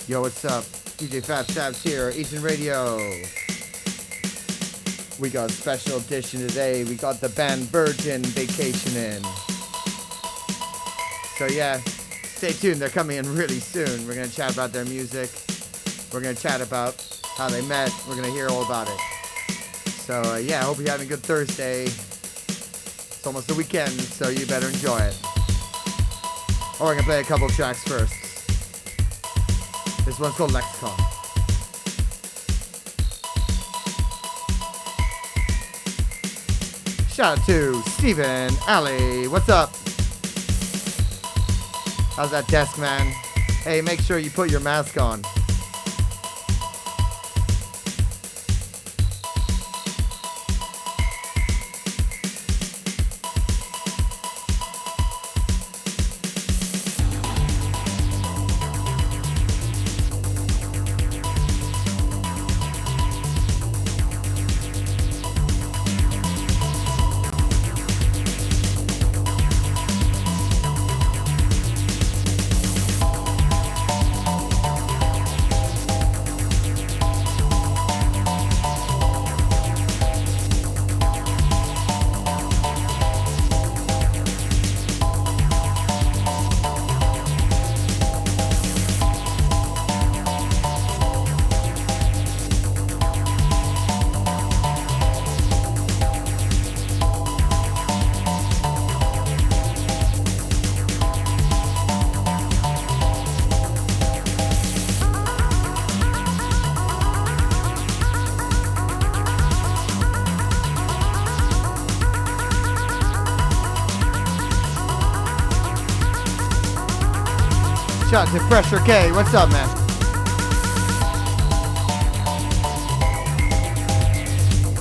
Yo, what's up? DJ Fabsabs here, Eaton Radio. We got a special edition today. We got the band Virgin vacationing. So yeah, stay tuned. They're coming in really soon. We're going to chat about their music. We're going to chat about how they met. We're going to hear all about it. So yeah, I hope you're having a good Thursday. It's almost the weekend, so you better enjoy it. Or we're going to play a couple tracks first. This one's called Lexicon. Shout out to Steven, Ali, what's up? How's that desk, man? Hey, make sure you put your mask on. Shout out to Pressure K. What's up, man?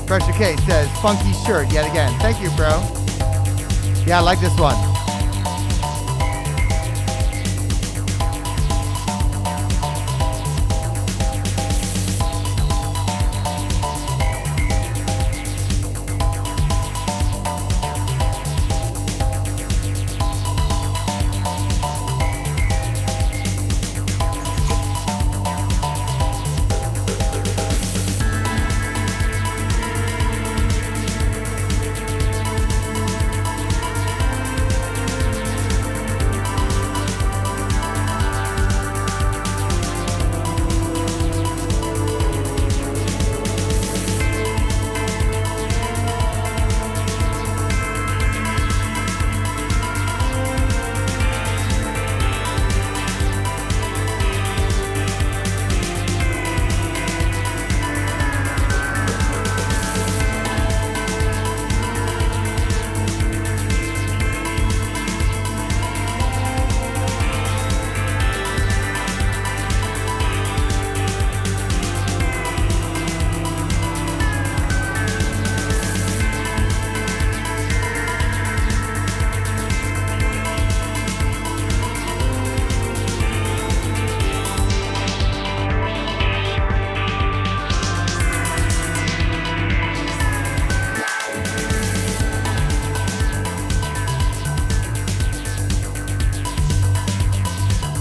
Pressure K says, funky shirt yet again. Thank you, bro. Yeah, I like this one.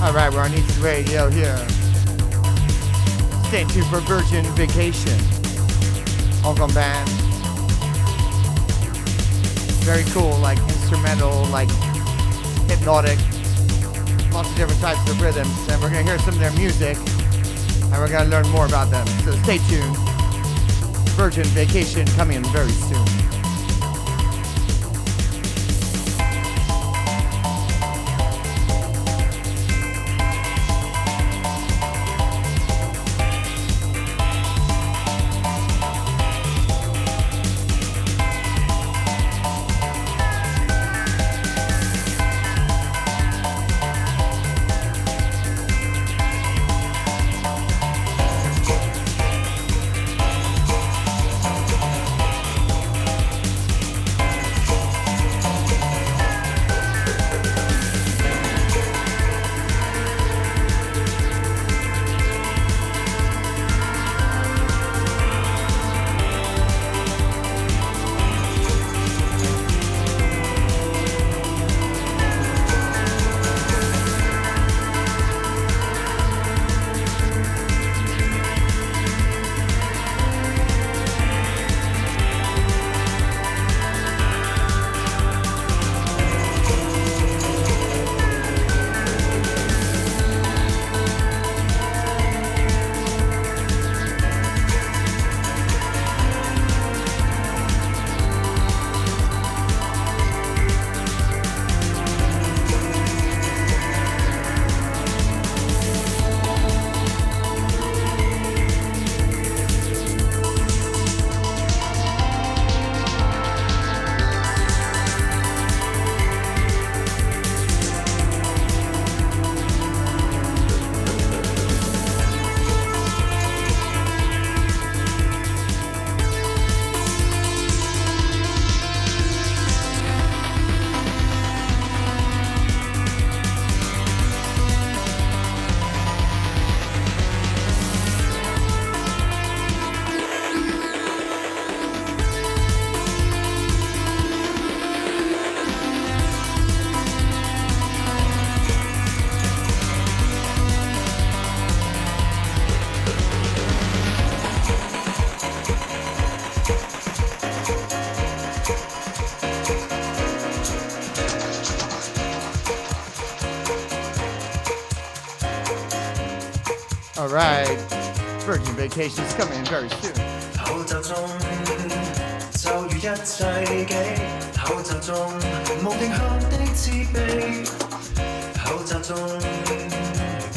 Alright, we're on Eaton Radio here. Stay tuned for Virgin Vacation. Hong Kong band. Very cool, like instrumental, like hypnotic. Lots of different types of rhythms. And we're going to hear some of their music. And we're going to learn more about them. So stay tuned. Virgin Vacation coming in very soon. All right, Virgin Vacation's coming in very soon. 口罩中就如一切記，口罩中無定向的自備，口罩中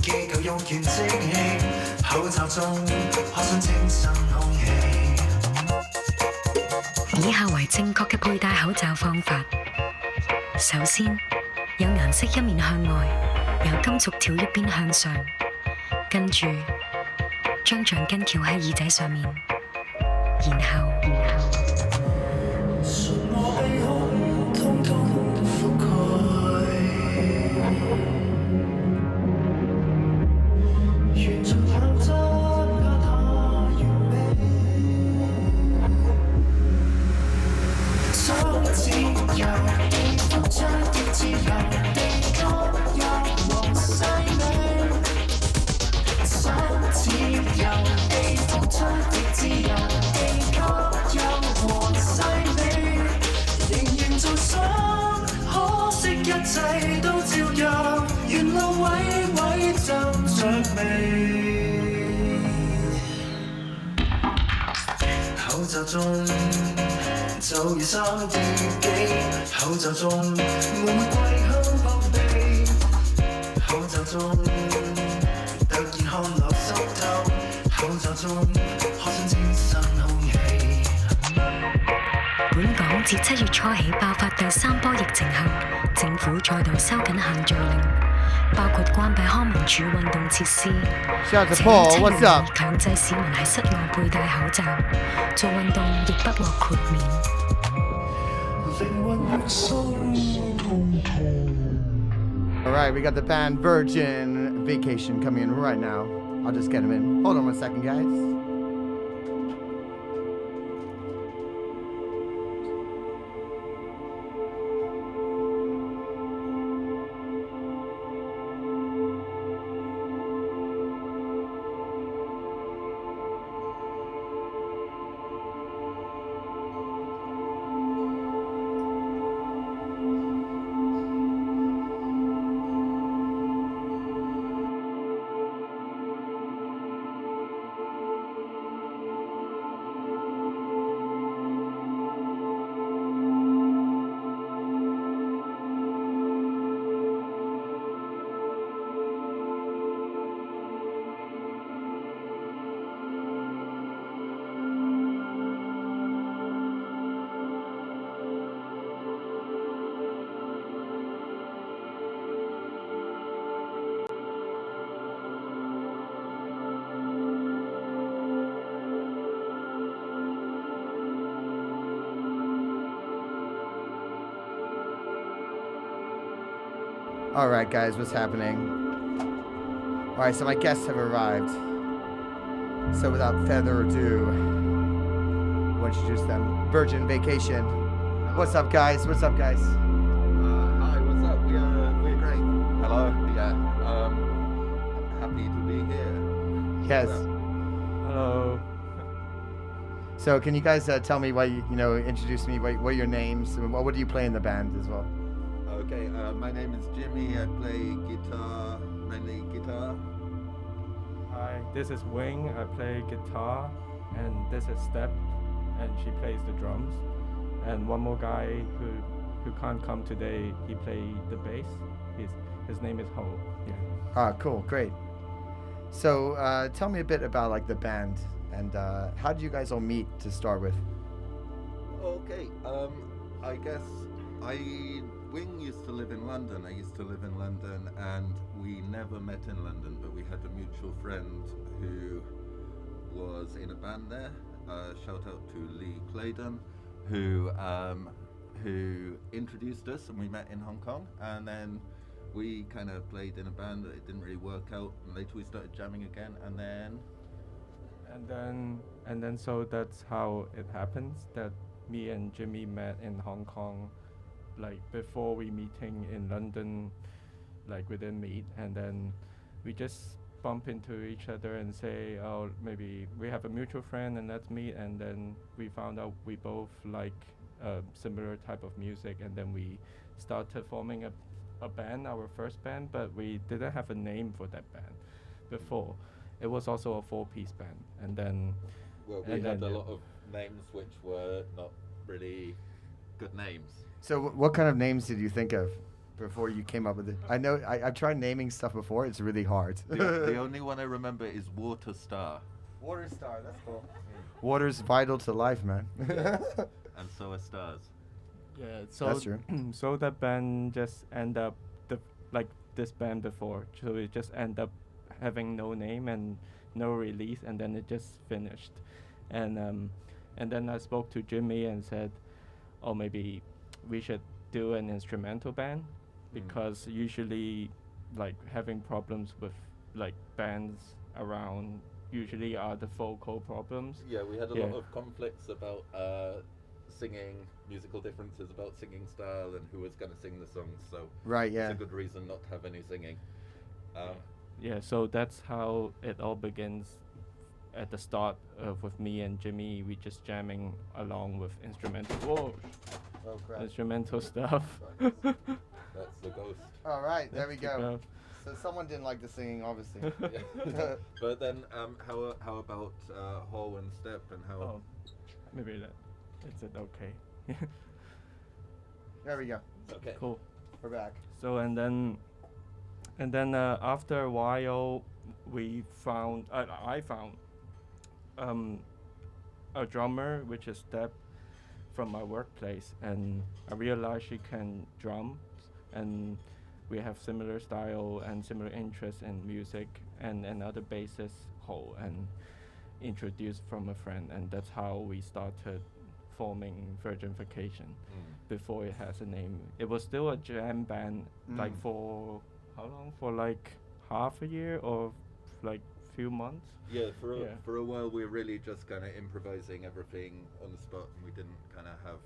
機構用完即棄，口罩中可想清新空氣。以下為正確嘅佩戴口罩方法。首先，有顏色一面向外，有金屬條一邊向上，跟住將橡筋翹喺耳仔上面，然後口罩中就如3億幾，口罩中玫瑰香撲鼻，口罩中突然汗流濕透，口罩中可想清新空氣。本港自7月初起爆發第3波疫情後，政府再度收緊限聚令，包括關閉康文署運動設施，且強制市民喺室外佩戴口罩，做運動亦不獲豁免。All right, we got the band Virgin Vacation coming in right now. I'll just get them in. Hold on 1 second, guys. All right, guys, what's happening? All right, so my guests have arrived. So without further ado, we'll introduce them. Virgin Vacation. What's up, guys? What's up, guys? Hi, what's up? We're great. Hello. Yeah. Happy to be here. Yes. Hello. So can you guys tell me why introduce me? What are your names? And what do you play in the band as well? Okay. My name is Jimmy. I play guitar, mainly guitar. Hi, this is Wing. I play guitar, and this is Step, and she plays the drums. And one more guy who can't come today. He plays the bass. His name is Ho. Yeah. Ah, cool, great. So tell me a bit about like the band and how did you guys all meet to start with? Okay. I guess Wing used to live in London. I used to live in London, and we never met in London, but we had a mutual friend who was in a band there. Shout out to Lee Claydon, who introduced us, and we met in Hong Kong, and then we kind of played in a band that it didn't really work out, and later we started jamming again, and then so that's how it happens that me and Jimmy met in Hong Kong, like before we meeting in London, like we didn't meet, and then we just bump into each other and say, oh, maybe we have a mutual friend and let's meet, and then we found out we both like a similar type of music, and then we started forming a band, our first band, but we didn't have a name for that band before. it was also a 4-piece band, and then Well, we and had then, a lot of names which were not really good names. So what kind of names did you think of before you came up with it? I know I've tried naming stuff before. It's really hard. The only one I remember is Water Star. Water Star, that's cool. Water's vital to life, man. And so are stars. Yeah, so That's true. so that band just end up like this band before. So it just end up having no name and no release, and then it just finished. And then I spoke to Jimmy and said, "Oh, maybe we should do an instrumental band, because usually, like, having problems with like bands around usually are the vocal problems." Yeah, we had a Yeah. lot of conflicts about singing, musical differences about singing style and who was going to sing the songs. So Right, yeah. it's a good reason not to have any singing. Yeah, so that's how it all begins. At the start with me and Jimmy, we just jamming along with instrumental Oh, crap. instrumental stuff. That's the ghost. All right, there we That's the go. ghost. So someone didn't like the singing, obviously. Yeah. But then, how about Hall and Step and how? Oh, maybe that. Is it okay? There we go. Okay. Cool. We're back. So and then after a while, I found a drummer, which is Step, from my workplace, and I realized she can drum, and we have similar style and similar interests in music, and another bassist, Ho, and introduced from a friend, and that's how we started forming Virgin Vacation. Before it has a name, it was still a jam band, like for how long? For like half a year or like few months. Yeah, for Yeah. a while we were really just kind of improvising everything on the spot, and we didn't kind of have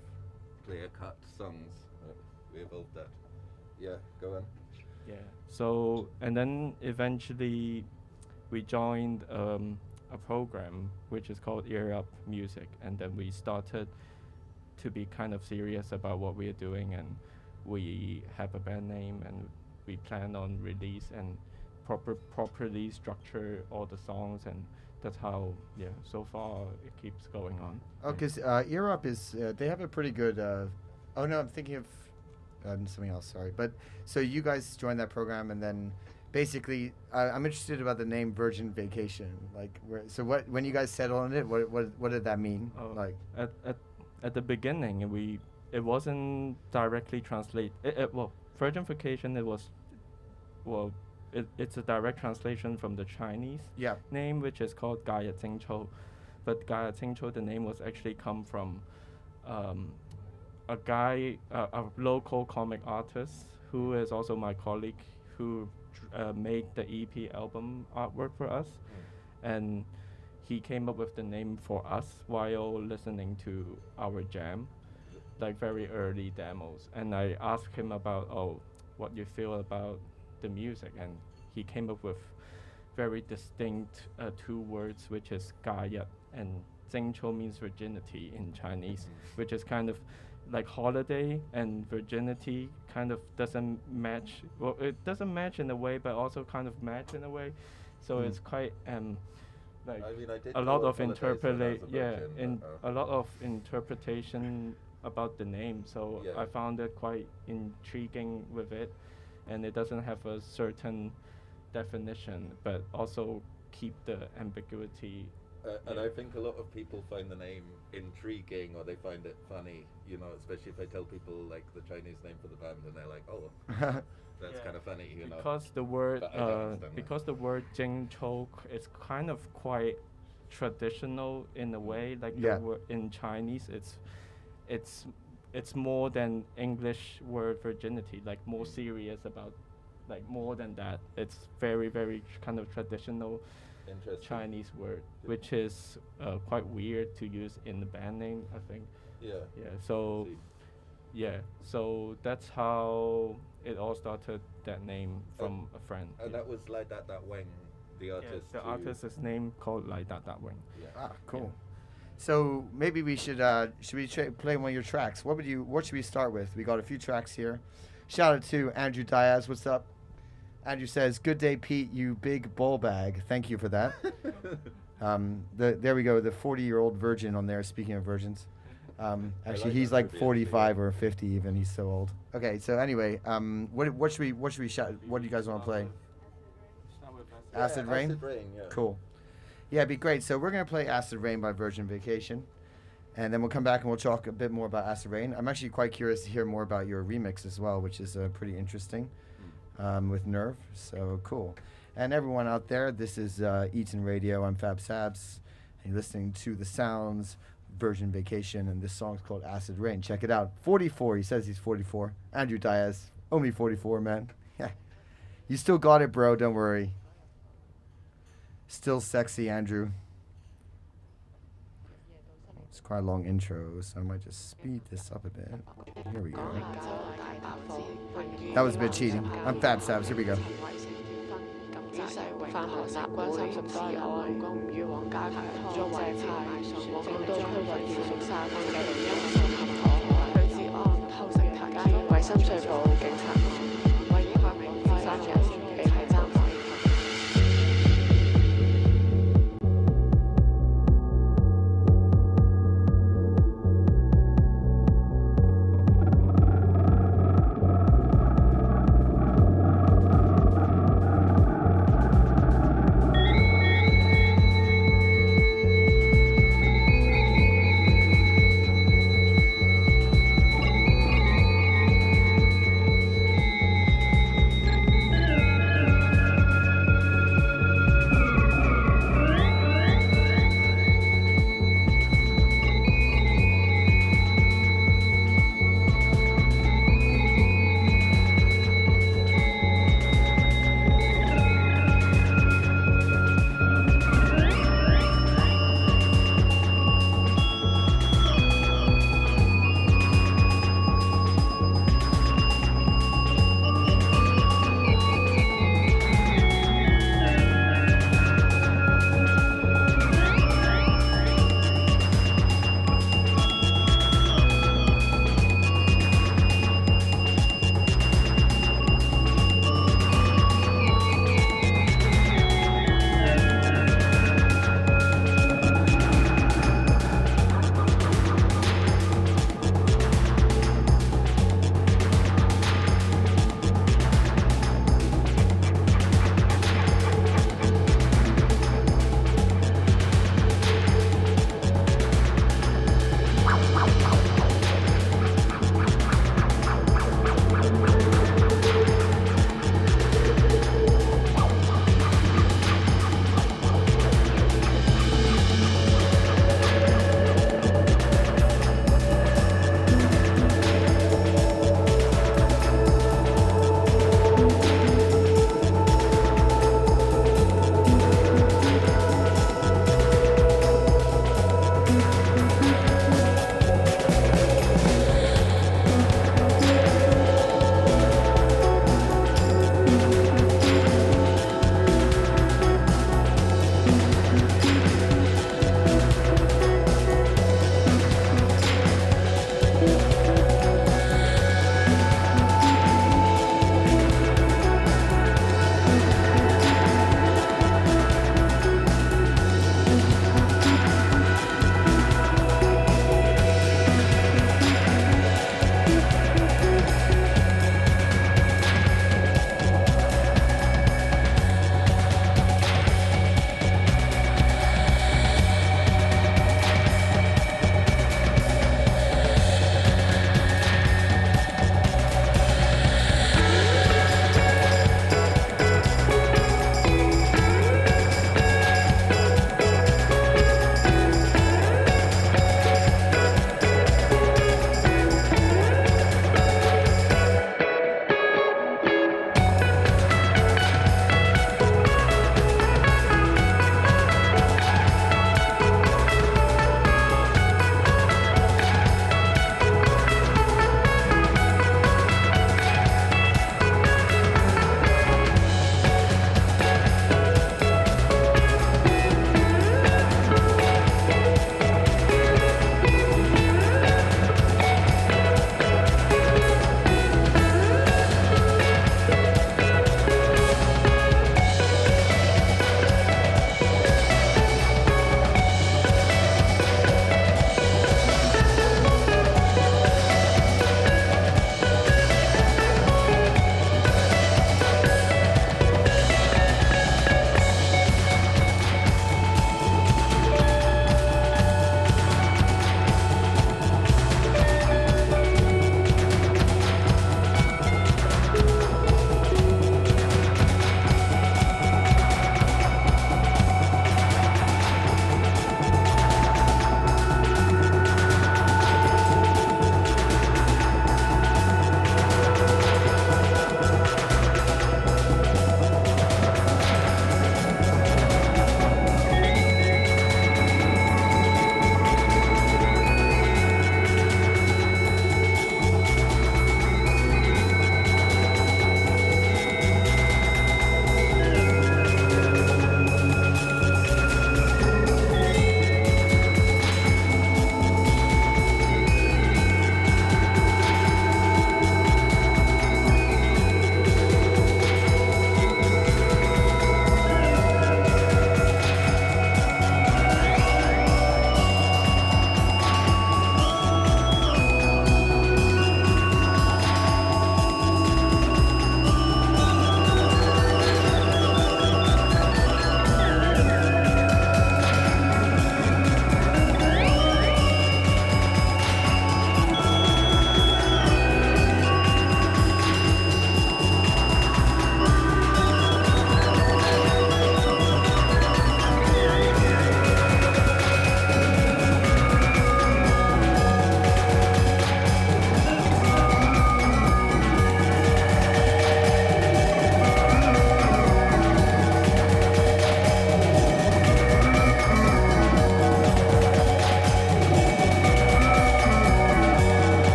clear-cut songs. We evolved that. Yeah, go on. Yeah. So and then eventually we joined a program which is called Ear Up Music, and then we started to be kind of serious about what we are doing, and we have a band name, and we plan on release and properly structure all the songs, and that's how so far it keeps going on. Oh, because Ear Up is, they have a pretty good, oh no, I'm thinking of something else, sorry. But, so you guys joined that program, and then basically, I'm interested about the name Virgin Vacation. Like, so when you guys settled on it, what did that mean? Oh, Like, at the beginning, it wasn't directly translate. Well, Virgin Vacation, it's a direct translation from the Chinese yeah. name, which is called 假日貞操. But 假日貞操, the name was actually come from a guy, a local comic artist who is also my colleague, who made the EP album artwork for us, and he came up with the name for us while listening to our jam, like very early demos. And I asked him about, what you feel about the music, and he came up with very distinct 2 words, which is 假日, and 貞操 means virginity in Chinese, which is kind of like holiday, and virginity kind of doesn't match. Well, it doesn't match in a way, but also kind of match in a way. So it's quite like I mean, I did a go lot on of holidays when I was a virgin, in but, a lot of interpretation about the name. So Yeah. I found it quite intriguing with it, and it doesn't have a certain definition, but also keep the ambiguity. and I think a lot of people find the name intriguing, or they find it funny, especially if I tell people like the Chinese name for the band, and they're like, oh, that's Yeah. kind of funny, Because the word But I don't understand because the word 贞操 is kind of quite traditional in a way, like Yeah. the word in Chinese it's more than English word virginity, like more serious about, like more than that. It's very, very kind of traditional Interesting. Chinese word, which is quite weird to use in the band name, I think. Yeah. Yeah, so so that's how it all started, that name from a friend. And that was like that Wang, the artist. The who- artist is named called like that Wing. Yeah. Cool. So maybe we should play one of your tracks? What should we start with? We got a few tracks here. Shout out to Andrew Diaz. What's up? Andrew says, "Good day, Pete. You big ball bag." Thank you for that. There we go. The 40-year-old virgin on there. Speaking of virgins, actually he's like 45 or 50 even. He's so old. Okay. So anyway, what should we shout? What do you guys want to play? Acid Rain. Acid Rain. Yeah. Cool. Yeah, it'd be great. So we're gonna play Acid Rain by Virgin Vacation, and then we'll come back and we'll talk a bit more about Acid Rain. I'm actually quite curious to hear more about your remix as well, which is pretty interesting. With Nerve, so cool. And everyone out there, this is Eaton Radio. I'm Fabsabs, and you're listening to the sounds Virgin Vacation, and this song's called Acid Rain. Check it out. 44. He says he's 44. Andrew Diaz, only 44, man. Yeah, you still got it, bro. Don't worry. Still sexy, Andrew. It's quite a long intro, so I might just speed this up a bit. Here we go. That was a bit cheating. I'm Fabsabs. Here we go. 飯後習慣30次愛，唔與往家強，作為派，往港島區為建築沙灘嘅另一個合可愛，許志安偷食台街，為深水埗警察案，為發明3人被提爭議。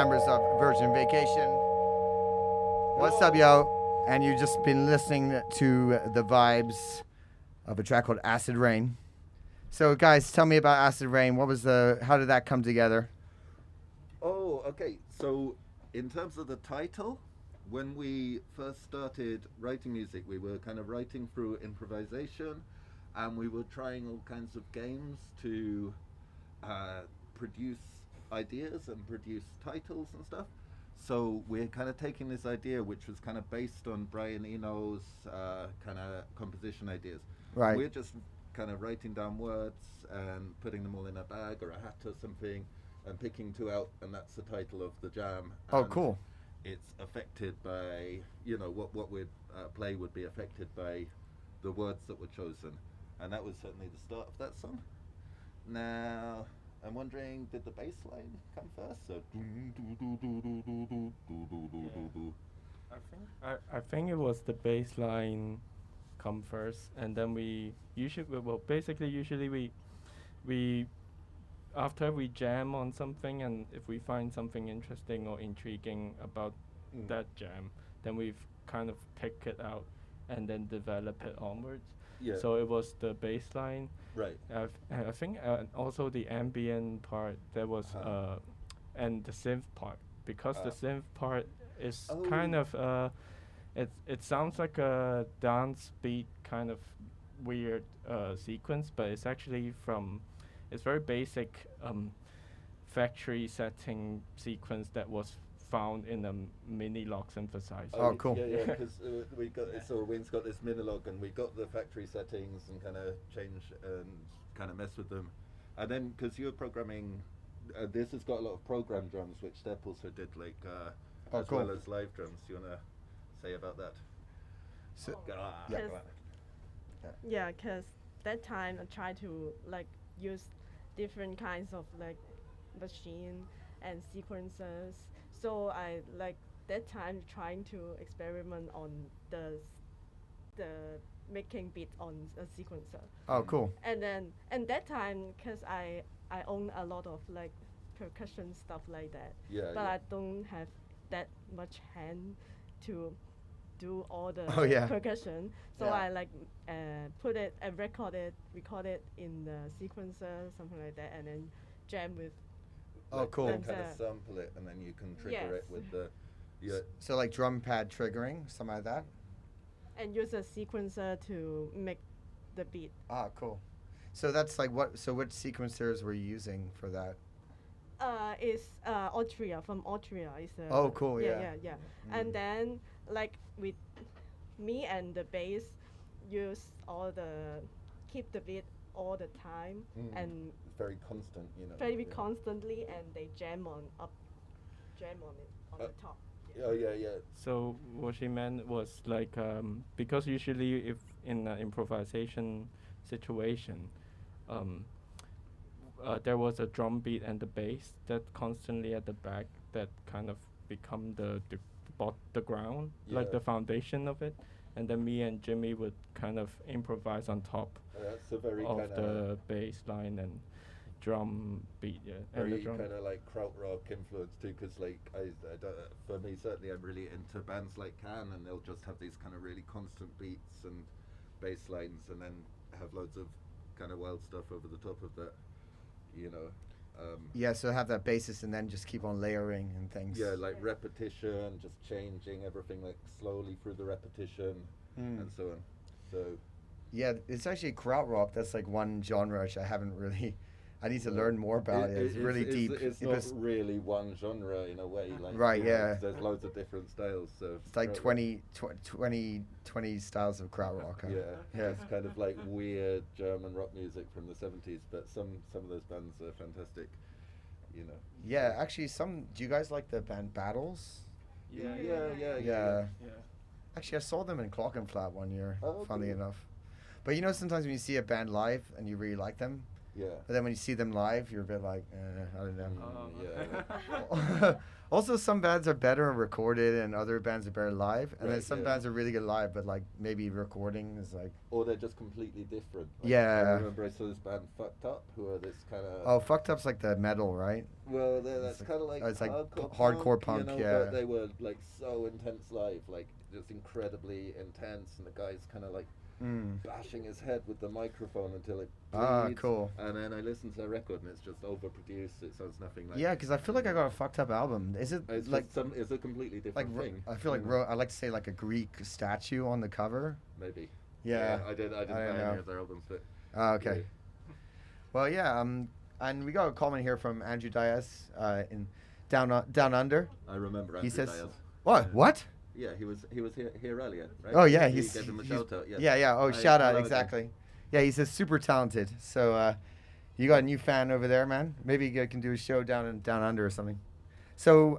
members of Virgin Vacation. What's up, yo? And you've just been listening to the vibes of a track called Acid Rain. So, guys, tell me about Acid Rain. How did that come together? Oh, okay. So, in terms of the title, when we first started writing music, we were kind of writing through improvisation, and we were trying all kinds of games to produce ideas and produce titles and stuff. So we're kind of taking this idea, which was kind of based on Brian Eno's kind of composition ideas. Right. We're just kind of writing down words and putting them all in a bag or a hat or something and picking two out, and that's the title of the jam. Oh, And cool. it's affected by, what we'd play would be affected by the words that were chosen. And that was certainly the start of that song. Now, I'm wondering, did the bass line come first? So, I think it was the bass line come first, and then we usually we after we jam on something, and if we find something interesting or intriguing about that jam, then we've kind of pick it out and then develop it onwards. Yeah. So it was the bass line. Right. I think also the ambient part there was and the synth part, because the synth part is kind of it sounds like a dance beat kind of weird sequence, but it's actually it's very basic factory setting sequence that was found in a mini-log synthesizer. Oh, cool. Yeah, because Wayne's got this Minilog, and we got the factory settings and kind of change and kind of mess with them. And then, because you're programming, this has got a lot of program drums, which Stepp also did, as cool. well as live drums. You want to say about that? So, Yeah, because that time I tried to use different kinds of machine and sequencers. So I that time trying to experiment on the making beat on a sequencer. Oh, cool. And that time, because I own a lot of percussion stuff like that. Yeah. But I don't have that much hand to do all the percussion. So I put it and record it in the sequencer, something like that, and then jam with. Oh, cool. Kind of sample it, and then you can trigger it with the. Yeah. So like drum pad triggering, something like that. And use a sequencer to make the beat. Ah, cool. So that's what sequencers were you using for that? It's Austria, from Austria. Oh, cool, yeah. Yeah. And then with me and the bass use keep the beat all the time and very constant, very constantly, and they jam on it on the top. Yeah. So what she meant was because usually if in an improvisation situation, there was a drum beat and the bass that constantly at the back that kind of become the ground, the foundation of it, and then me and Jimmy would kind of improvise on top that's a very of the bass line and drum beat, very kind of krautrock influence too, because for me certainly I'm really into bands like Can, and they'll just have these kind of really constant beats and bass lines, and then have loads of kind of wild stuff over the top of that, so have that basis and then just keep on layering and things. Yeah, repetition, just changing everything slowly through the repetition and so on. So yeah, it's actually krautrock. That's one genre which I haven't really. I need to learn more about it. It's really deep. It's not really one genre in a way. Right, yeah. There's loads of different styles. So it's 20 styles of krautrock. Yeah. It's kind of weird German rock music from the 70s, but some of those bands are fantastic. Yeah, actually, do you guys like the band Battles? Yeah. Actually, I saw them in Clockenflat one year, funnily cool. enough. But sometimes when you see a band live and you really like them, but then when you see them live, you're a bit I don't know. Also, some bands are better recorded and other bands are better live. And then some bands are really good live, but like maybe recording is like... Or they're just completely different. Like, yeah. I remember I saw this band Fucked Up, who are this kind of... Oh, Fucked Up's like the metal, right? Well, that's kind of like... it's like hardcore punk, you know, yeah. But they were like so intense live, like just incredibly intense, and the guy's kind of like bashing his head with the microphone until it bleeds. Ah, cool. And then I listened to the record and it's just overproduced. It sounds nothing like... Yeah, because I feel like I got a Fucked Up album. Is it it's like... it's a completely different thing. I feel like I like to say like a Greek statue on the cover. Maybe. Yeah. I didn't buy any of their albums, but... Oh, okay. Yeah. Well, yeah, and we got a comment here from Andrew Diaz in Down Under. I remember Andrew Diaz. What? What? Yeah, he was here earlier, right? Oh yeah, he gave him a shout out. Yeah. Oh, shout out, exactly. Yeah, he's super talented. So you got a new fan over there, man. Maybe you can do a show down under or something. So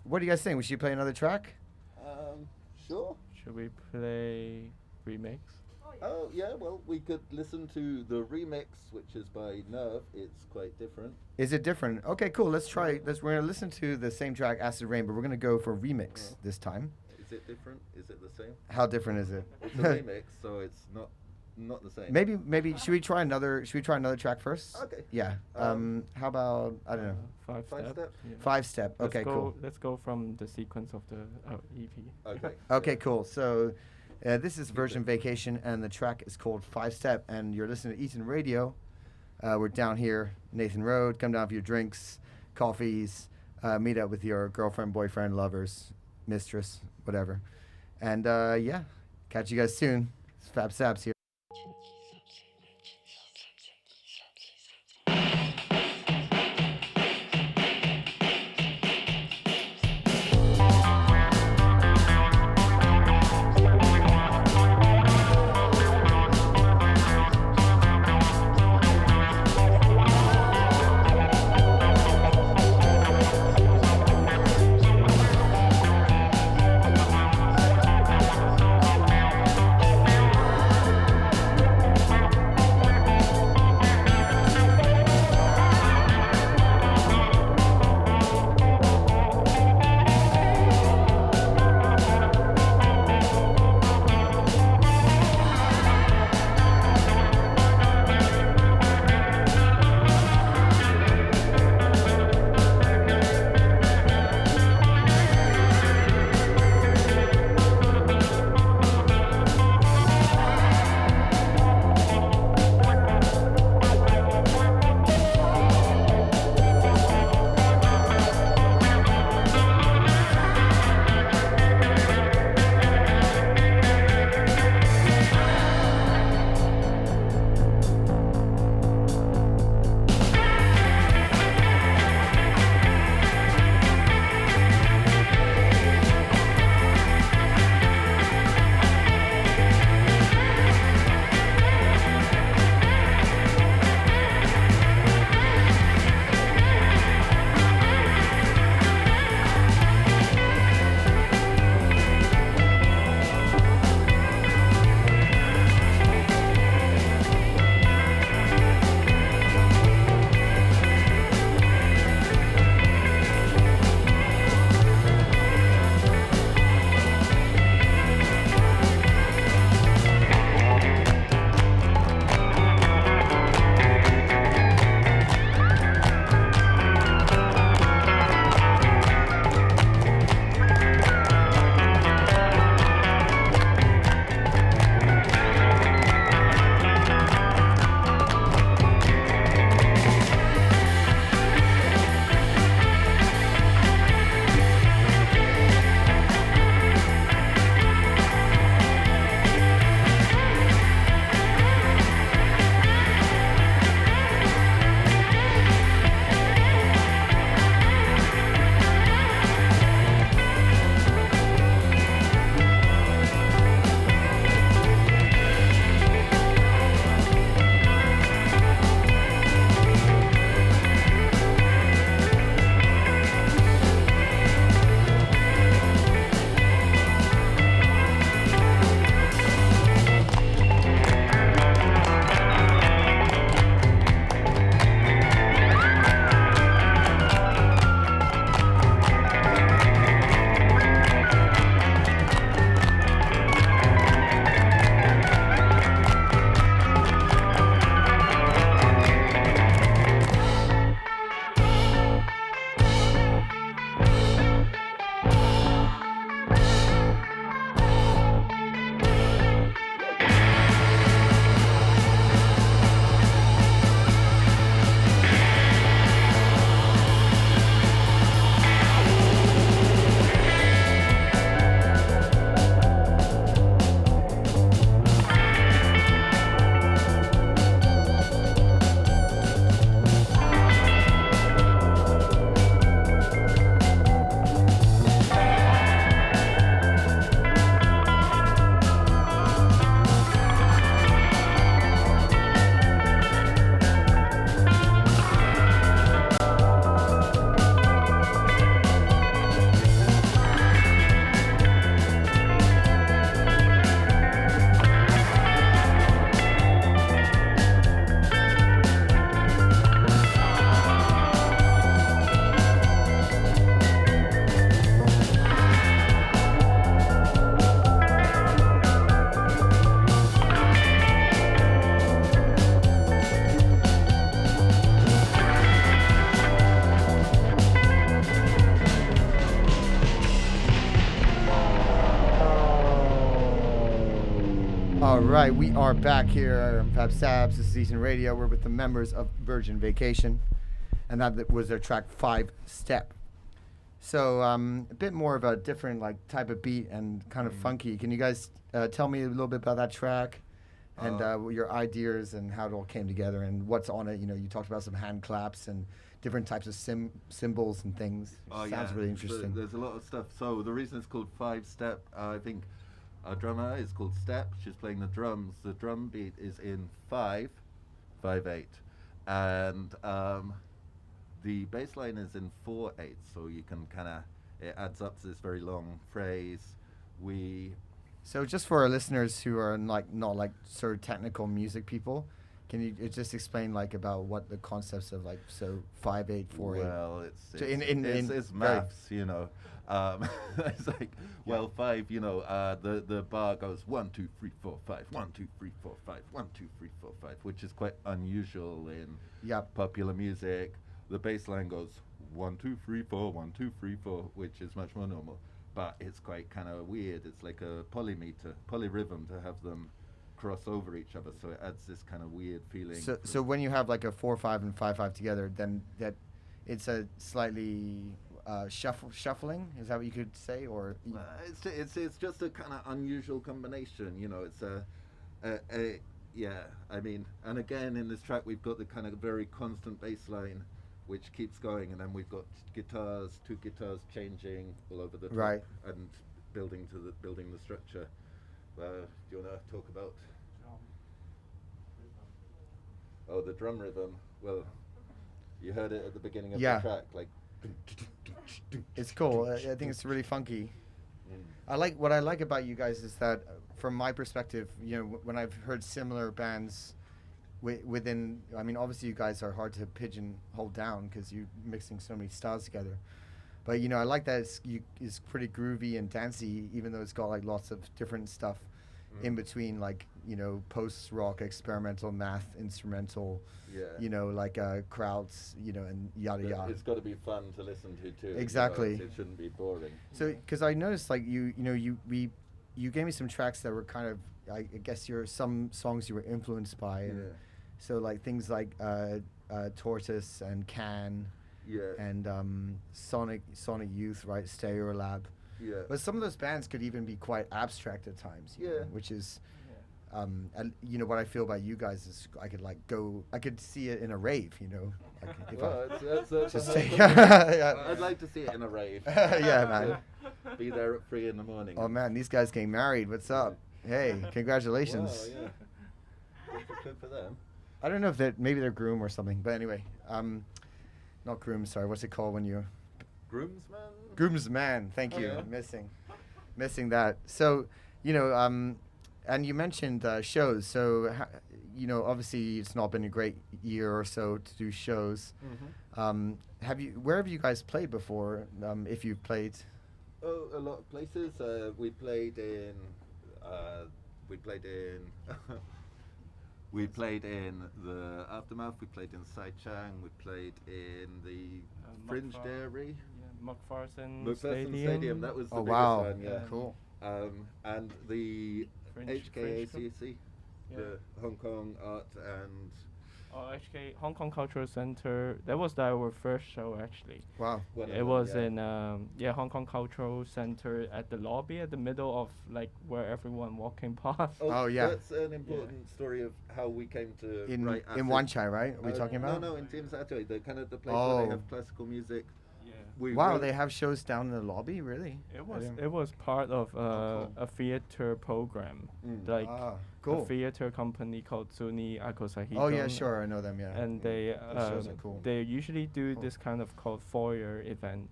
what do you guys think? We should play another track? Sure. Should we play remix? Oh yeah, well we could listen to the remix, which is by Nerve. It's quite different. Is it different? Okay, cool. Let's try. We're gonna listen to the same track, Acid Rain, but we're gonna go for remix this time. Is it different? Is it the same? How different is it? It's a remix, so it's not the same. Maybe should we try another track first? Okay. Yeah. How about I don't know. Five step. Yeah. 5 step. Okay, cool. Let's go from the sequence of the EP. Okay. Okay, cool. So this is Version Vacation, and the track is called 5 Step, and you're listening to Eaton Radio. We're down here, Nathan Road. Come down for your drinks, coffees, meet up with your girlfriend, boyfriend, lovers, mistress, whatever. And yeah, catch you guys soon. It's Fabsabs here. All right, we are back here on Fabsabs. This is Eaton Radio. We're with the members of Virgin Vacation, and that was their track 5 Step. So a bit more of a different like type of beat and kind of funky. Can you guys tell me a little bit about that track and your ideas and how it all came together and what's on it? You know, you talked about some hand claps and different types of cymbals and things. Sounds really interesting. There's a lot of stuff. So the reason it's called 5 Step, I think our drummer is called Step. She's playing the drums. The drum beat is in 5, 5/8, and the bass line is in 4/8. So you can kind of, it adds up to this very long phrase. So just for our listeners who are not like sort of technical music people, can you just explain like about what the concepts of like 5/8, 4/8? Well, it's maths, you know. It's like, well, 5, you know, the bar goes 1 2 3 4 5, 1 2 3 4 5, 1 2 3 4 5, which is quite unusual in popular music. The bass line goes 1 2 3 4, 1 2 3 4, which is much more normal, but it's quite kind of weird. It's like a polyrhythm to have them cross over each other, so it adds this kind of weird feeling. So when you have like a 4/5 and 5/5 together, then that it's a slightly shuffling. Is that what you could say, or? It's just a kind of unusual combination. You know, it's I mean, and again in this track we've got the kind of very constant bass line, which keeps going, and then we've got two guitars changing all over the top and building the structure. Do you want to talk about? Oh, the drum rhythm. Well, you heard it at the beginning of the track, like. It's cool. I think it's really funky. What I like about you guys is that, from my perspective, you know, when I've heard similar bands within, I mean, obviously you guys are hard to pigeonhole down because you're mixing so many styles together. But you know, I like that it's pretty groovy and dancey, even though it's got like lots of different stuff in between, like, you know, post rock, experimental, math, instrumental, you know, like crowds, you know, and yada yada. It's got to be fun to listen to too. Exactly. You know, it shouldn't be boring. So, because I noticed, like, you gave me some tracks that were kind of, I guess, some songs you were influenced by. And so, like things like Tortoise and Can. And Sonic Youth, right? Stereolab. But some of those bands could even be quite abstract at times. You know, which is, and you know what I feel about you guys is I could see it in a rave. You know, I'd like to see it in a rave. Man. Be there at 3 in the morning. Oh man, these guys getting married. What's up? Hey, congratulations. Wow, good for them. I don't know if maybe they're groom or something, but anyway, not groom. Sorry, what's it called when you? Groomsman. Groomsman. Thank you. Missing that. So, you know, and you mentioned shows. So, you know, obviously it's not been a great year or so to do shows. Where have you guys played before? If you've played? Oh, a lot of places. We played in. We played in the Aftermath, we played in Saichang, we played in the Fringe Dairy. McPherson Stadium, that was the biggest one, Cool. And the HKACC, Yeah. the Hong Kong Art and... HK, Hong Kong Cultural Center, that was our first show actually. Wow. It was in Hong Kong Cultural Center at the lobby at the middle of like where everyone walking past. Oh yeah. That's an important story of how we came to write Acid. In Wan Chai, right? Are we talking about? No, in Thames Atway, the kind of the place where they have classical music. Wow, they have shows down in the lobby, really? It was part of a theater program, like cool. a theater company called Suni Akosahigon. Oh yeah, sure, I know them. Yeah. And they shows are cool. They usually do this kind of called foyer event,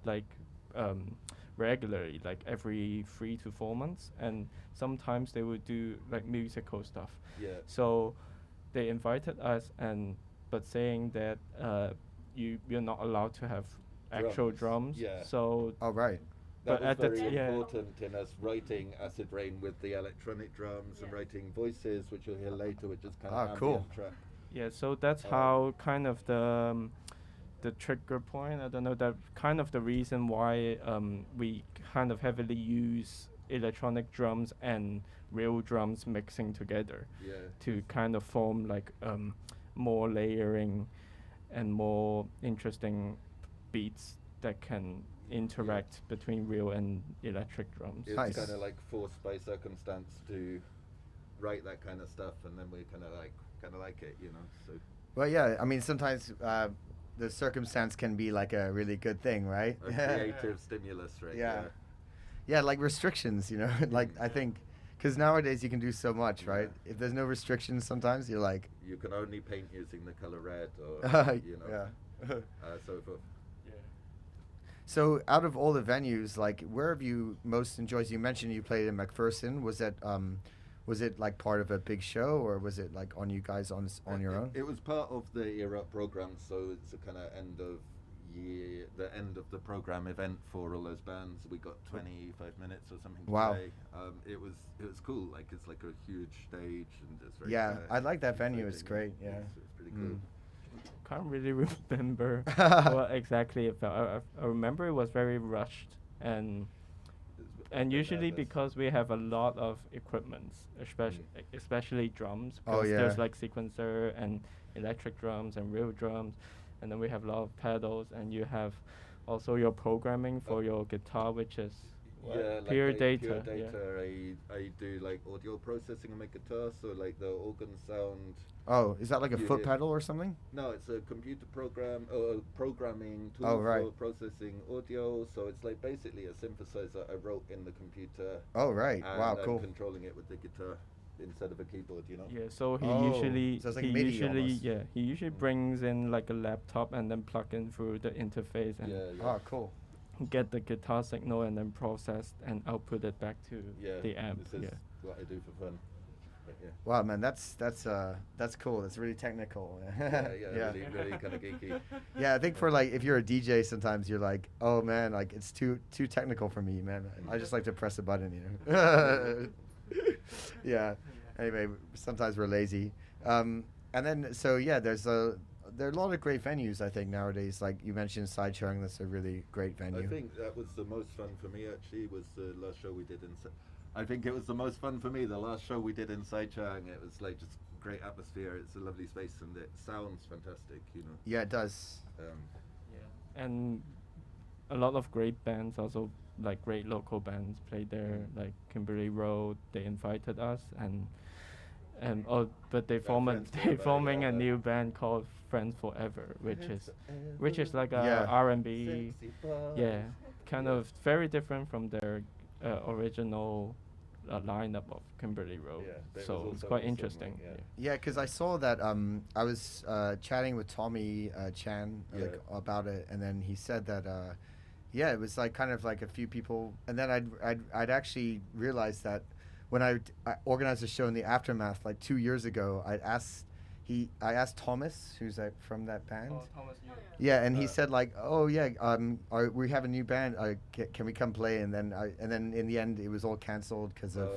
like regularly, like every 3 to 4 months, and sometimes they would do like musical stuff. So they invited us, but saying that you're not allowed to have actual drums. So right. That was very important in us writing Acid Rain with the electronic drums and writing voices, which you'll hear later, which is kind of ambient track. Yeah, so that's how kind of the trigger point. I don't know, that kind of the reason why we kind of heavily use electronic drums and real drums mixing together to kind of form like more layering and more interesting beats that can interact between real and electric drums. It's kind of like forced by circumstance to write that kind of stuff, and then we kind of like it, you know. So. Well, yeah. I mean, sometimes the circumstance can be like a really good thing, right? A creative stimulus, right? Yeah. Yeah, like restrictions, you know. Like I think, because nowadays you can do so much, right? If there's no restrictions, sometimes you're like. You can only paint using the color red, or you know, so forth. So out of all the venues, like where have you most enjoyed? You mentioned you played in McPherson. Was it like part of a big show, or was it like on you guys on your own? It was part of the ERA program, so it's a kind of end of the program event for all those bands. We got 25 minutes or something to play. It was cool. Like it's like a huge stage, and it's very I like that venue. It's great. Yeah, it's pretty cool. Can't really remember what exactly it felt. I remember it was very rushed, and usually because we have a lot of equipments, especially drums. Because there's like sequencer and electric drums and real drums, and then we have a lot of pedals, and you have also your programming for your guitar, which is pure data. I do like audio processing on my guitar, so like the organ sound. Oh, is that like a foot pedal or something? No, it's a computer program, programming tool for processing audio. So it's like basically a synthesizer I wrote in the computer. Oh, right. Wow, cool. I'm controlling it with the guitar instead of a keyboard, you know. Yeah, so he usually brings in like a laptop and then plug in through the interface and cool. Get the guitar signal and then process and output it back to the amp. This is what I do for fun. Wow, man, that's cool. That's really technical. Really kind of geeky. Yeah, I think for like if you're a DJ, sometimes you're like, oh man, like it's too technical for me, man. I just like to press a button, you know. Yeah. Anyway, sometimes we're lazy. And then there are a lot of great venues, I think, nowadays. Like you mentioned Sideshowing, that's a really great venue. I think that was the most fun for me, actually, was the last show we did in... I think it was the most fun for me, the last show we did in Sideshowing. It was like just great atmosphere. It's a lovely space, and it sounds fantastic, you know. Yeah, it does. And a lot of great bands, also like great local bands, played there, like Kimberley Road. They invited us, but they're forming a new band called Friends Forever, which is like a R&B, kind of very different from their original lineup of Kimberley Road. So it's quite interesting. Yeah, because I saw that I was chatting with Tommy Chan about it, and then he said that it was like kind of like a few people, and then I'd actually realized that when I organized a show in the Aftermath like 2 years ago, I asked Thomas, who's from that band. Oh, Thomas. Yeah, and he said like, oh yeah, we have a new band. Can we come play? And then in the end, it was all canceled because of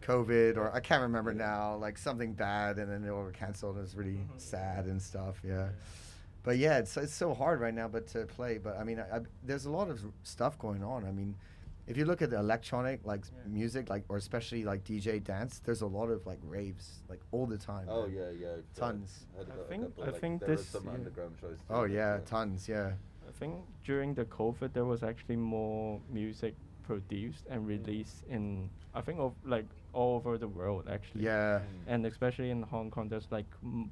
COVID, or I can't remember now, like something bad, and then it all canceled. It was really sad and stuff. Yeah. But yeah, it's so hard right now, but to play. But I mean, there's a lot of stuff going on. I mean, if you look at the electronic music, like, or especially like DJ dance, there's a lot of like raves like all the time. Oh man. Yeah. Tons. I think there this. Were some underground shows. Oh yeah, tons. Yeah. I think during the COVID there was actually more music produced and released in all over the world actually. Yeah. And especially in Hong Kong, there's like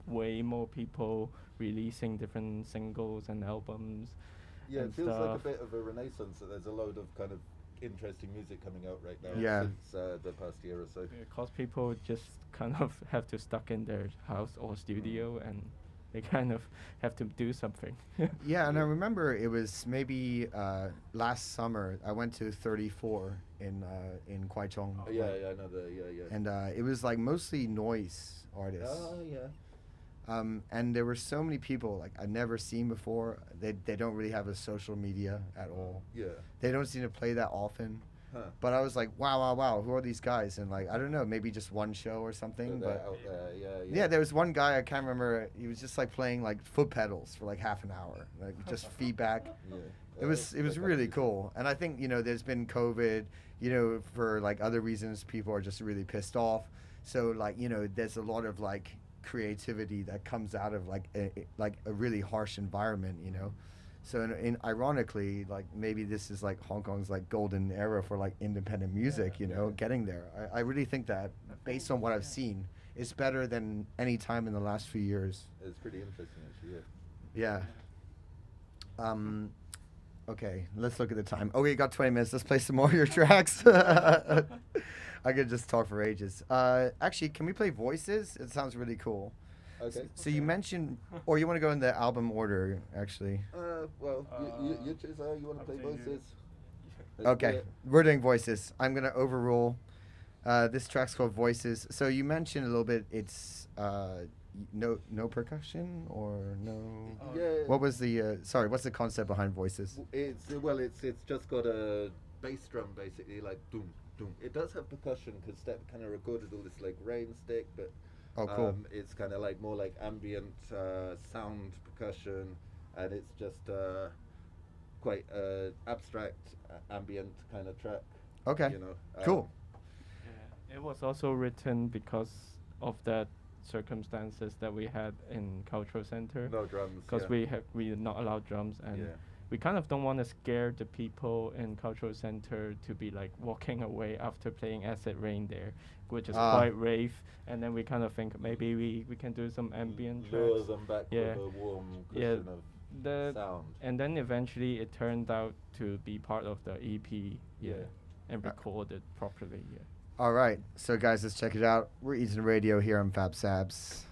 way more people releasing different singles and albums. Yeah, and it feels stuff. like a bit of a renaissance. That there's a load of kind of interesting music coming out right now since the past year or so. Because people just kind of have to stuck in their house or studio, and they kind of have to do something. Yeah, and I remember it was maybe last summer. I went to 34 in Kwai Chong. Oh, yeah, I know the And it was like mostly noise artists. Oh yeah. And there were so many people like I'd never seen before. They don't really have a social media at all. Yeah. They don't seem to play that often. Huh. But I was like, wow, who are these guys? And like, I don't know, maybe just one show or something. So but out there, yeah, there was one guy I can't remember. He was just like playing like foot pedals for like half an hour, like just feedback. Yeah. It was really cool. And I think, there's been COVID, for like other reasons, people are just really pissed off. So like, there's a lot of like creativity that comes out of like a really harsh environment, So ironically, like maybe this is like Hong Kong's like golden era for like independent music, getting there. I really think that based on what I've seen, it's better than any time in the last few years. It's pretty interesting actually, yeah. Okay, let's look at the time. Okay, you got 20 minutes. Let's play some more of your tracks. I could just talk for ages. Actually, can we play Voices? It sounds really cool. Okay. So you mentioned, or you want to go in the album order, actually? Well, you choose how you want to play Voices. Okay, we're doing Voices. I'm going to overrule. This track's called Voices. So you mentioned a little bit, it's no percussion or no? Yeah. What was the, what's the concept behind Voices? It's just got a bass drum basically, like doom, doom. It does have percussion because Step kind of recorded all this like rain stick, but oh, cool. It's kind of like more like ambient sound percussion, and it's just quite abstract ambient kind of track. Okay. Cool. Yeah, it was also written because of that circumstances that we had in Cultural Center. No drums. Because we are not allowed drums, and we kind of don't want to scare the people in Cultural Center to be like walking away after playing Acid Rain there, which is quite rave. And then we kind of think maybe we can do some ambient tracks. Lure them back with a warm cushion of sound. And then eventually it turned out to be part of the EP, and recorded properly. Yeah. All right, so guys, let's check it out. We're Eaton Radio here on Fabsabs.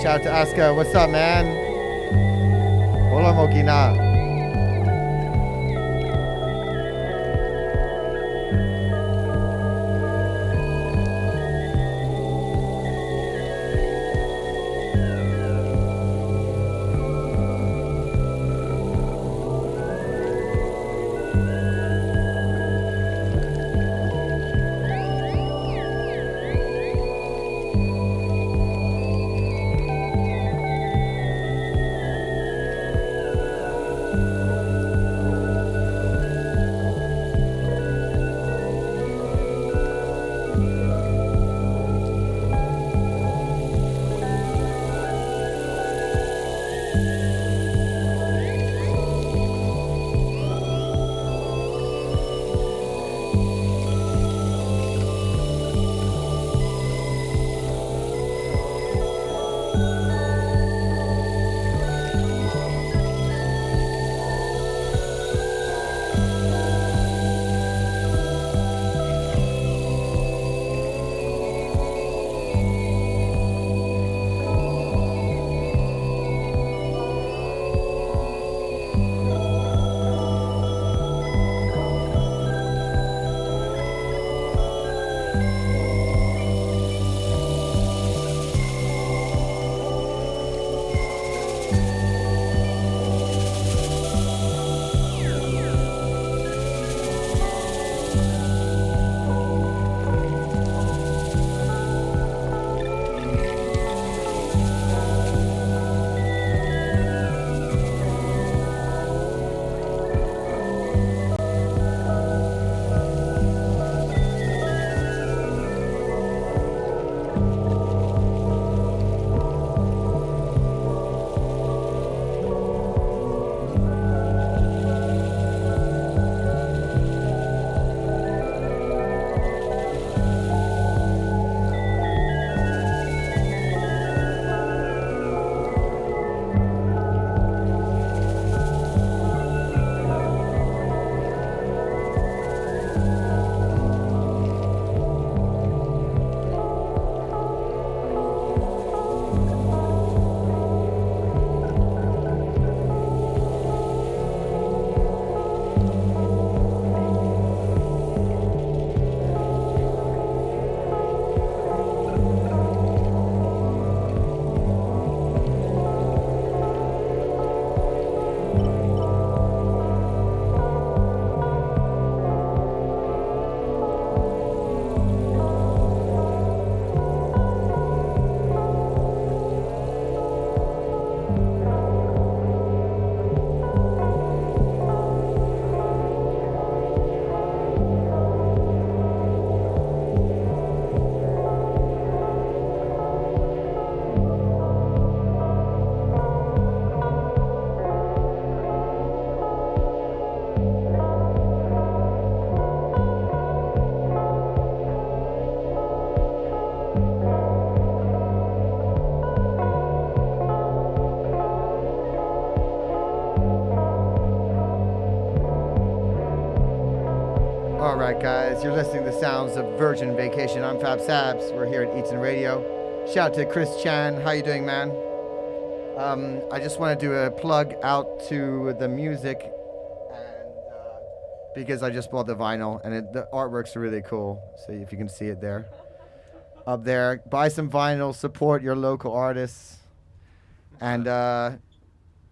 Shout out to Asuka. What's up, man? Hola, Mokina. guys? You're listening to the sounds of Virgin Vacation. I'm Fabsabs. We're here at Eaton Radio. Shout out to Chris Chan. How you doing, man? I just want to do a plug out to the music, and because I just bought the vinyl, and the artwork's really cool. So if you can see it there, up there, buy some vinyl, support your local artists, and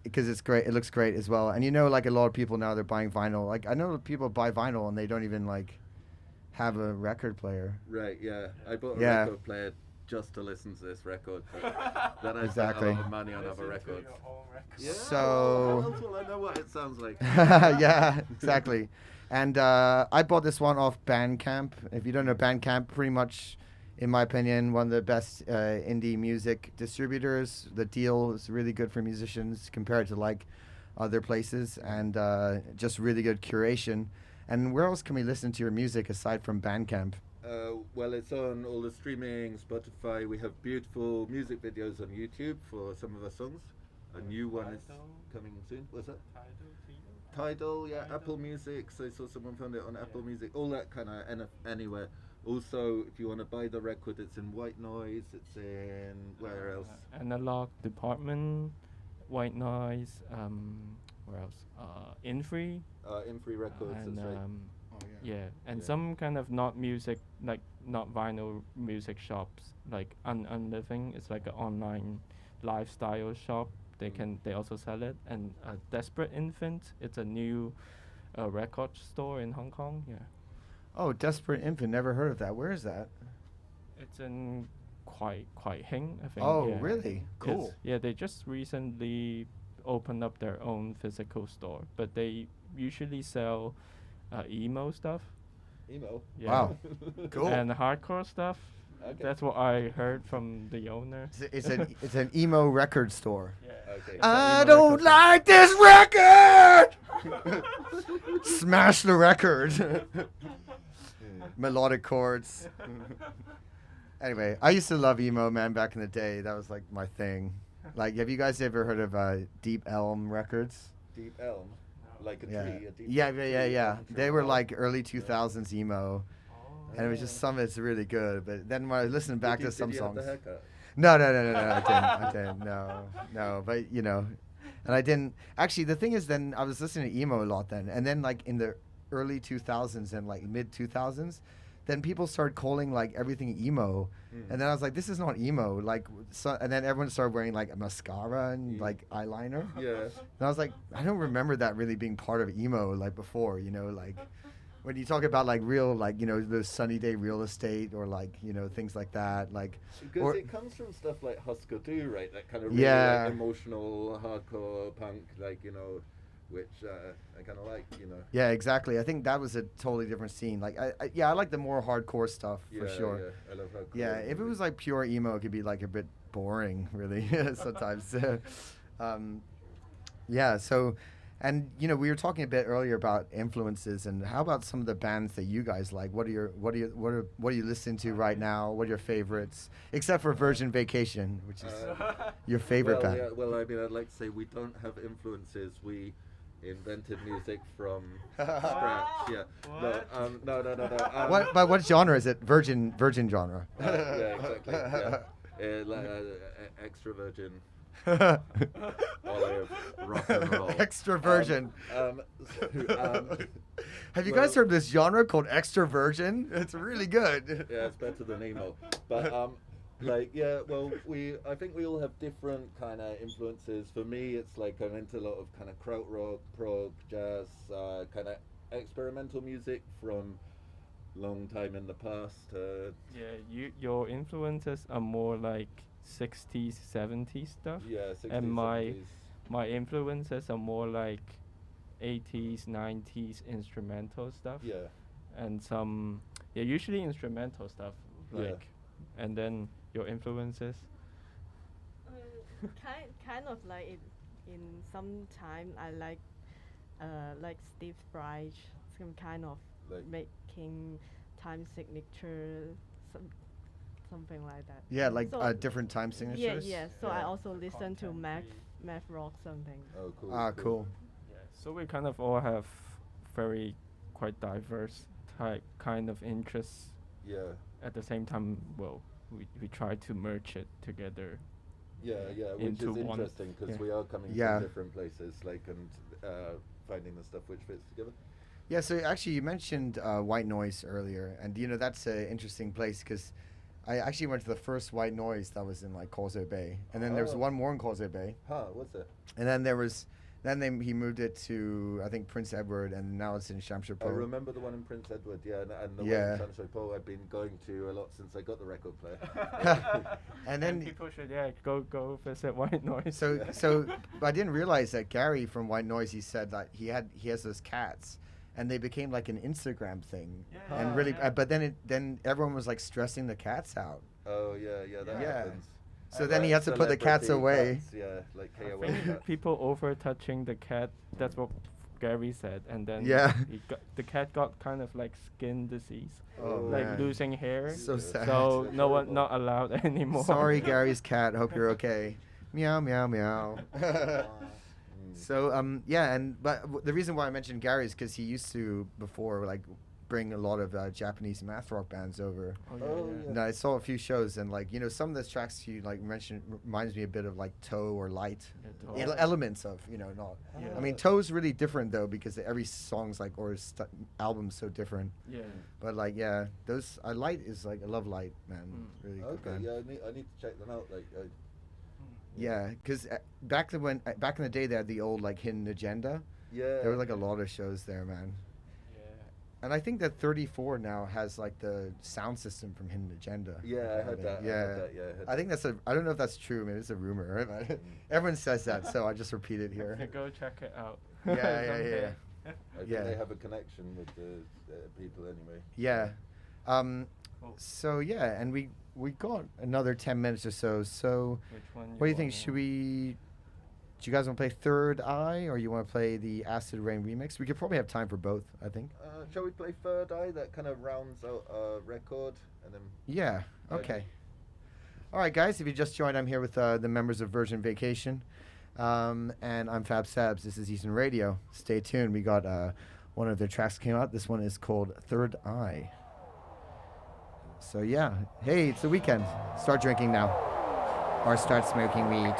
because it's great, it looks great as well. And like a lot of people now, they're buying vinyl. Like I know people buy vinyl and they don't even like have a record player. Right, yeah. I bought a record player just to listen to this record. Then I spent a lot of money on other records. Yeah, so I know what it sounds like. yeah, exactly. And I bought this one off Bandcamp. If you don't know Bandcamp, pretty much, in my opinion, one of the best indie music distributors. The deal is really good for musicians compared to like other places, and just really good curation. And where else can we listen to your music aside from Bandcamp? Well, it's on all the streaming, Spotify. We have beautiful music videos on YouTube for some of our songs. A new one is coming soon. What's that? Tidal, yeah. Apple Music. So I saw someone found it on Apple Music. All that kind of anywhere. Also, if you want to buy the record, it's in White Noise. It's in where else? Analog Department, White Noise. Where else? Infree. Infree Records. And, that's right. Yeah, and some kind of not music, like not vinyl music shops, like Unliving. It's like an online lifestyle shop. They also sell it. And Desperate Infant. It's a new record store in Hong Kong. Yeah. Oh, Desperate Infant. Never heard of that. Where is that? It's in Kwai Hing, I think. Oh, yeah. really? Cool. Yeah, they just recently opened up their own physical store, but they usually sell emo stuff. Emo? Yeah. Wow. Cool. And hardcore stuff. Okay. That's what I heard from the owner. It's an emo record store. Yeah. Okay. I don't like this record! Smash the record. Melodic chords. Anyway, I used to love emo, man, back in the day. That was like my thing. Like, have you guys ever heard of Deep Elm Records? Deep Elm? Like a Yeah. tree? A deep Yeah. They were like early 2000s emo. And it was just some of it's really good. But then when I listened back to some songs. Did you have the haircut? No, I didn't. No. But, and I didn't. Actually, the thing is, then I was listening to emo a lot then. And then, like, in the early 2000s and, like, mid 2000s, then people started calling, like, everything emo. And then I was like, this is not emo. Like, and then everyone started wearing, like, a mascara and, like, eyeliner. Yeah. And I was like, I don't remember that really being part of emo, like, before, like. When you talk about like real, like, those sunny day real estate or like, things like that, like. Because it comes from stuff like Husker Du, right? That kind of really like, emotional, hardcore punk, like, which I kind of like, Yeah, exactly. I think that was a totally different scene. Like, I like the more hardcore stuff for sure. Yeah, I love hardcore. Yeah, if it was like pure emo, it could be like a bit boring, really, sometimes. Yeah, so. And we were talking a bit earlier about influences, and how about some of the bands that you guys like? What are you listening to right now? What are your favorites? Except for Virgin Vacation, which is your favorite band. Yeah, well, I mean, I'd like to say we don't have influences. We invented music from scratch. Yeah. What? No. But what genre is it? Virgin genre. Yeah, exactly. Yeah. Extra virgin. Olive, rock and roll. Extra virgin. Have you guys heard this genre called extra virgin? It's really good. Yeah, it's better than emo. But I think we all have different kind of influences. For me, it's like I'm into a lot of kind of krautrock, prog, jazz, kind of experimental music from long time in the past. Your influences are more like 60s, 70s stuff. Yeah, 60s, and 70s. my influences are more like 80s, 90s instrumental stuff. Yeah. And some, usually instrumental stuff. Like, and then your influences. Kind of like in some time I like Steve Reich, some kind of like making time signature, something like that. Yeah, like different time signatures. Yeah. So I also listen to math rock something. Oh, cool. Cool. Yeah. So we kind of all have quite diverse kind of interests. Yeah. At the same time, well, we try to merge it together. Yeah, which is interesting because we are coming from different places, like, and finding the stuff which fits together. Yeah, so actually you mentioned White Noise earlier, and that's an interesting place because I actually went to the first White Noise that was in like Causeway Bay, and then there was one more in Causeway Bay. What's it? And then he moved it to I think Prince Edward, and now it's in Shamsher Po. I remember the one in Prince Edward, and the one in Shamsher Po I've been going to a lot since I got the record player. And then people should go visit White Noise. So I didn't realize that Gary from White Noise, he said that he has those cats. And they became like an Instagram thing, and really, but then everyone was like stressing the cats out. Oh yeah, that happens. So then he had to put the cats away. Cats, like I think people over touching the cat. That's what Gary said, and then the cat got kind of like skin disease, losing hair. So sad. So no one not allowed anymore. Sorry, Gary's cat. Hope you're okay. Meow meow meow. So but the reason why I mentioned Gary is because he used to before like bring a lot of Japanese math rock bands over. And I saw a few shows, and like some of the tracks you like mentioned reminds me a bit of like Toe or Light, elements of not. Yeah. I mean Toe's really different though because every song's like album's so different. Yeah. But like those Light is like I love Light, man. Really good band. I need to check them out. Like. Yeah, because back in the day they had the old like Hidden Agenda. Yeah. There were like a lot of shows there, man. Yeah. And I think that 34 now has like the sound system from Hidden Agenda. Yeah, I heard that. I think I don't know if that's true. Maybe it's a rumor. Right? But everyone says that, so I just repeat it here. Go check it out. I think they have a connection with the people anyway. Yeah. So and we got another 10 minutes or so. So what do you think? Do you guys want to play Third Eye, or you want to play the Acid Rain remix? We could probably have time for both, I think. Shall we play Third Eye? That kind of rounds out our record, and then. Yeah. Okay. All right, guys. If you just joined, I'm here with the members of Virgin Vacation, and I'm Fabsabs. This is Eaton Radio. Stay tuned. We got one of their tracks came out. This one is called Third Eye. So hey, it's the weekend. Start drinking now, or start smoking weed.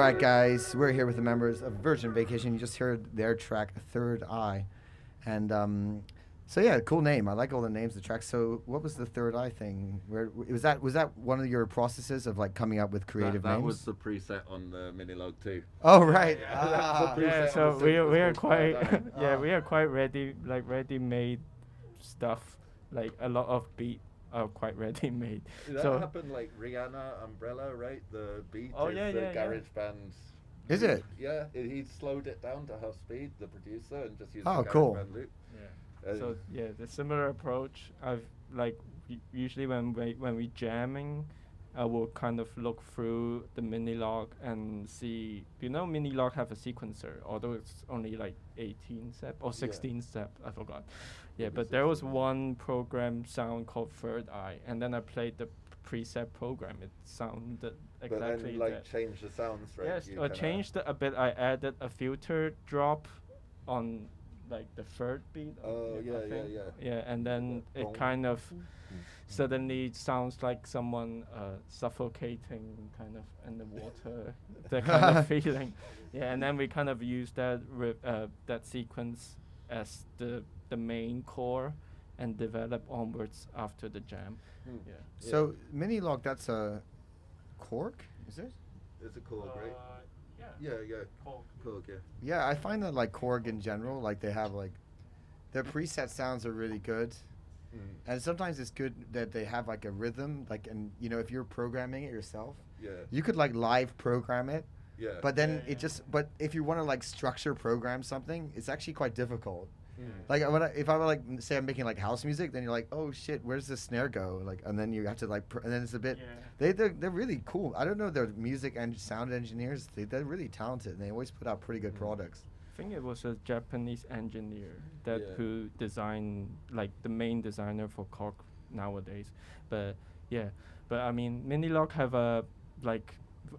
right, guys, we're here with the members of Virgin Vacation. You just heard their track, Third Eye. And so, yeah, cool name. I like all the names of the tracks. So what was the Third Eye thing? Was that one of your processes of, like, coming up with creative names? That was the preset on the Minilog too. Oh, right. Yeah, so we are quite we are quite ready-made stuff. Like, a lot of beat are quite ready-made. That happened like Rihanna, Umbrella, right? The beat is the garage band. Is it? Yeah, he slowed it down to half speed, the producer, and just used the garage band loop. Yeah. So the similar approach. I've like usually when we jamming, I will kind of look through the Minilog and see. Minilog have a sequencer, although it's only like 18 step or 16 step. I forgot. Yeah, but there was one program sound called Third Eye, and then I played the preset program. It sounded exactly but then, like, change the sounds, right? Yes, I changed it a bit. I added a filter drop on like the third beat. Oh, yeah, and then it kind of suddenly sounds like someone suffocating kind of in the water, that kind of feeling. Yeah, and then we kind of use that that sequence as the main core and develop onwards after the jam. Yeah. So Minilog, that's a Korg, is it? It's a Korg, right? Yeah. Korg, yeah. Yeah, I find that like Korg in general, like they have like their preset sounds are really good. And sometimes it's good that they have like a rhythm, like, and if you're programming it yourself, you could like live program it. Yeah. But then but if you want to like structure program something, it's actually quite difficult. Like if I were like say I'm making like house music, then you're like, oh shit, where's the snare go? Like, and then you have to like, and then it's a bit. They're really cool. I don't know, they're music and sound engineers. They're really talented, and they always put out pretty good products. I think it was a Japanese engineer who designed, like, the main designer for Korg nowadays. But I mean, Minilog have a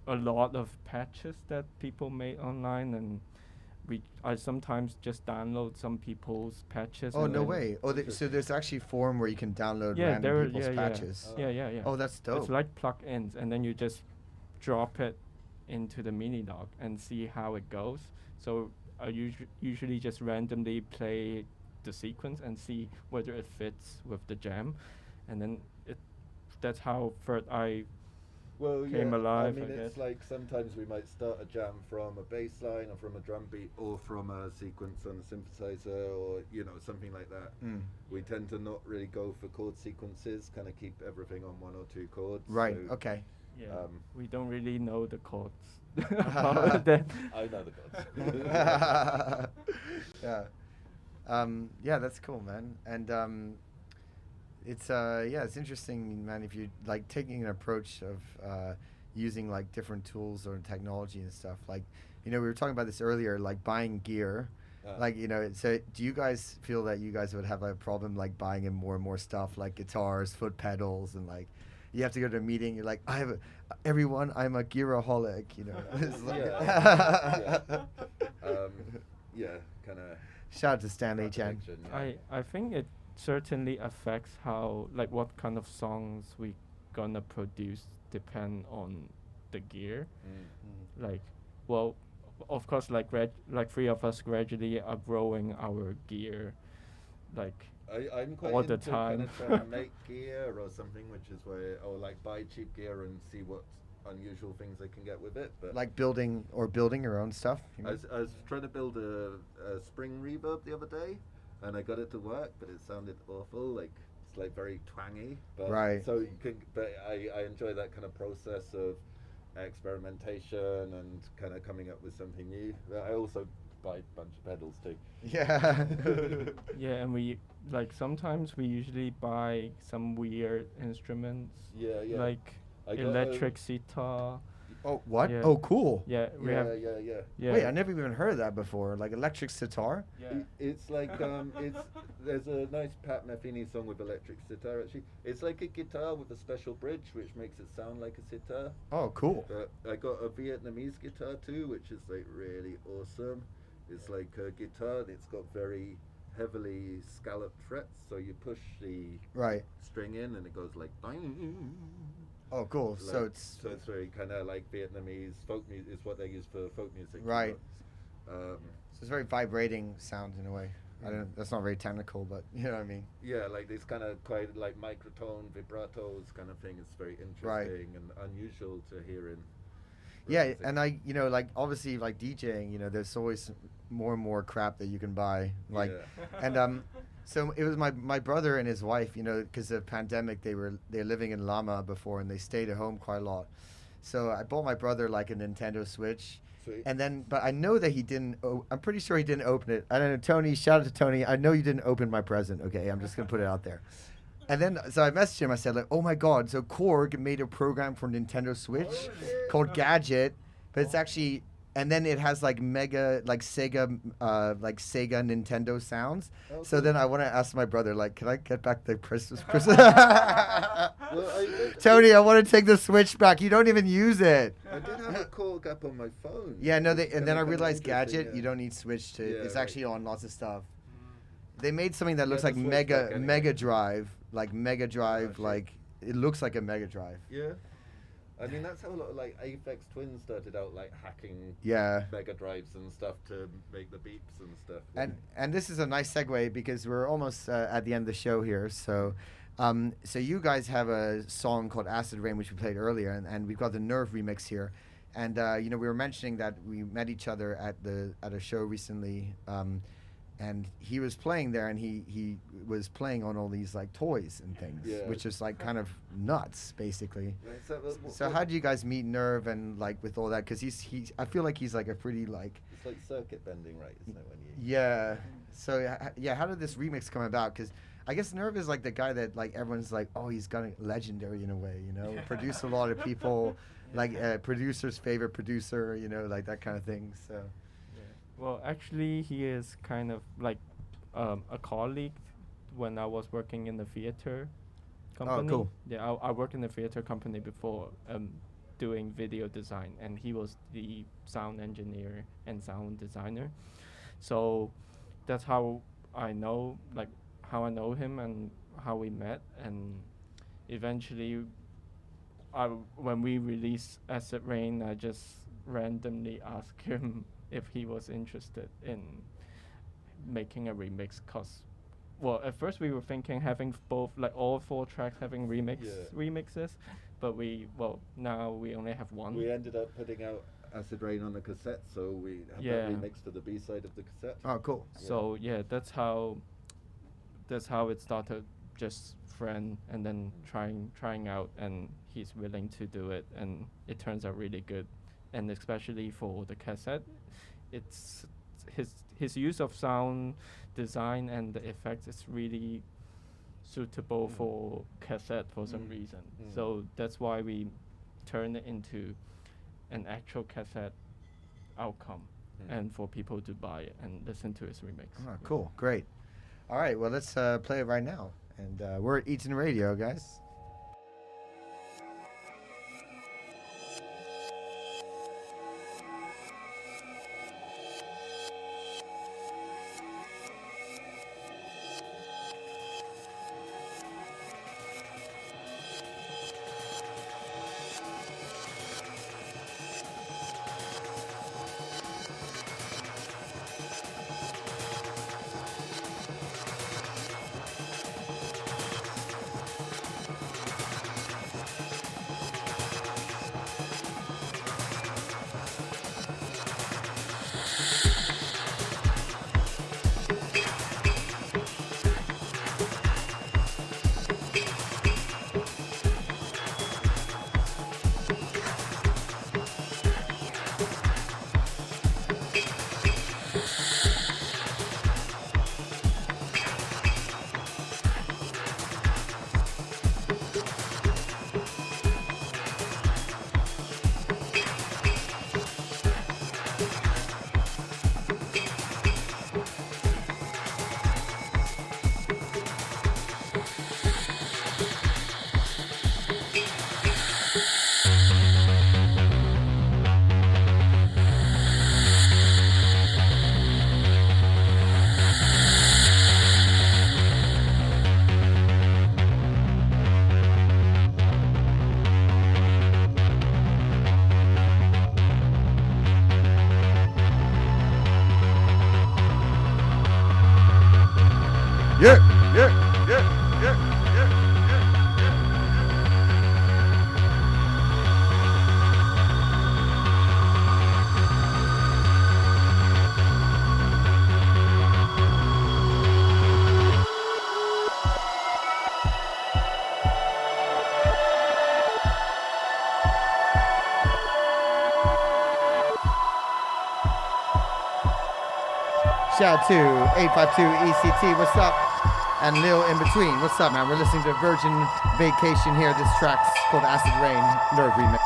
lot of patches that people made online, and I sometimes just download some people's patches. Oh, no way. Oh, so there's actually a forum where you can download random people's patches. Yeah. Oh, that's dope. It's like plugins, and then you just drop it into the Minilog and see how it goes. So I usually just randomly play the sequence and see whether it fits with the jam, and then that's how Third Eye came alive. I mean, it's like sometimes we might start a jam from a bass line or from a drum beat or from a sequence on a synthesizer or something like that. We tend to not really go for chord sequences, kind of keep everything on one or two chords. Right. Okay. Yeah. We don't really know the chords. I know the chords. Yeah, that's cool, man. And it's interesting, man, if you're like taking an approach of using like different tools or technology and stuff. Like, we were talking about this earlier, like buying gear. Like, so do you guys feel that you guys would have a problem like buying in more and more stuff, like guitars, foot pedals, and like you have to go to a meeting, you're like, I'm a gearaholic, It's like kind of. Shout out to Stanley Chen. I think it certainly affects how, like, what kind of songs we gonna produce depend on the gear. Like, well, of course, like three of us gradually are growing our gear, like, I'm quite all into the time. kind of trying to make gear or something, which is where I'll like buy cheap gear and see what unusual things I can get with it. But like building your own stuff. I was trying to build a spring reverb the other day, and I got it to work, but it sounded awful. Like, it's like very twangy. But right. So I enjoy that kind of process of experimentation and kind of coming up with something new. I also buy a bunch of pedals too. Yeah. Yeah, and we sometimes we usually buy some weird instruments. Yeah. Like electric sitar. Oh, what? Yeah. Oh, cool. Yeah, yeah. Wait, I never even heard of that before. Like electric sitar? Yeah. It's like there's a nice Pat Metheny song with electric sitar actually. It's like a guitar with a special bridge which makes it sound like a sitar. Oh, cool. But I got a Vietnamese guitar too, which is like really awesome. It's like a guitar that's got very heavily scalloped frets, so you push the right string in and it goes like Oh, cool. Like, so it's very kind of like Vietnamese folk music is what they use for folk music. Right. So it's very vibrating sound in a way. That's not very technical, but you know what I mean. Yeah, like this kind of quite like microtone, vibratos kind of thing. It's very interesting and unusual to hear in. Yeah, music. And I, like obviously like DJing, there's always more and more crap that you can buy. Like, and so it was my brother and his wife, because of the pandemic, they're living in Lama before and they stayed at home quite a lot. So I bought my brother like a Nintendo Switch. Sweet. And then, but I know that he didn't. I'm pretty sure he didn't open it. I don't know, Tony. Shout out to Tony. I know you didn't open my present. Okay, I'm just gonna put it out there. And then, so I messaged him. I said, like, oh my God. So Korg made a program for Nintendo Switch called Gadget, but it's actually, and then it has like Sega Nintendo sounds. Okay. So then I want to ask my brother, like, can I get back the Christmas present? Tony, I want to take the Switch back. You don't even use it. I did have a Korg app on my phone. Yeah, no, and then I realized Gadget, you don't need Switch to. Yeah, it's actually on lots of stuff. They made something that looks like Mega Drive, like it looks like a Mega Drive. Yeah. I mean, that's how a lot of like Aphex Twin started out, like hacking Mega Drives and stuff to make the beeps and stuff. And this is a nice segue because we're almost at the end of the show here. So, so you guys have a song called Acid Rain, which we played earlier, and we've got the Nerve remix here. And we were mentioning that we met each other at a show recently. And he was playing there, and he was playing on all these like toys and things, which is like kind of nuts, basically. Right, so how do you guys meet Nerve and like with all that? Because he's I feel like he's like a pretty like. It's like circuit bending, right? Isn't it when you? Yeah. So how did this remix come about? Because I guess Nerve is like the guy that like everyone's like, oh, he's got legendary in a way, produced a lot of people, like producer's favorite producer, like that kind of thing. So. Well, actually, he is kind of like a colleague when I was working in the theater company. Oh, cool. Yeah, I worked in the theater company before doing video design, and he was the sound engineer and sound designer. So that's how I know him and how we met. And eventually, when we released Acid Rain, I just randomly asked him if he was interested in making a remix, well, at first we were thinking having both, like all 4 tracks having remixes, but now we only have one. We ended up putting out Acid Rain on a cassette, so we have that remix to the B-side of the cassette. Oh, cool. So that's how it started, just friend, and then trying out, and he's willing to do it, and it turns out really good. And especially for the cassette, it's his use of sound design and the effects is really suitable for cassette for some reason. So that's why we turned it into an actual cassette outcome, and for people to buy it and listen to his remix. Oh, cool, great. All right, well, let's play it right now. And we're at Eaton Radio, guys. Shout out to 852 ECT, what's up? And Lil in between, what's up, man? We're listening to Virgin Vacation here. This track's called Acid Rain, Nerve Remix.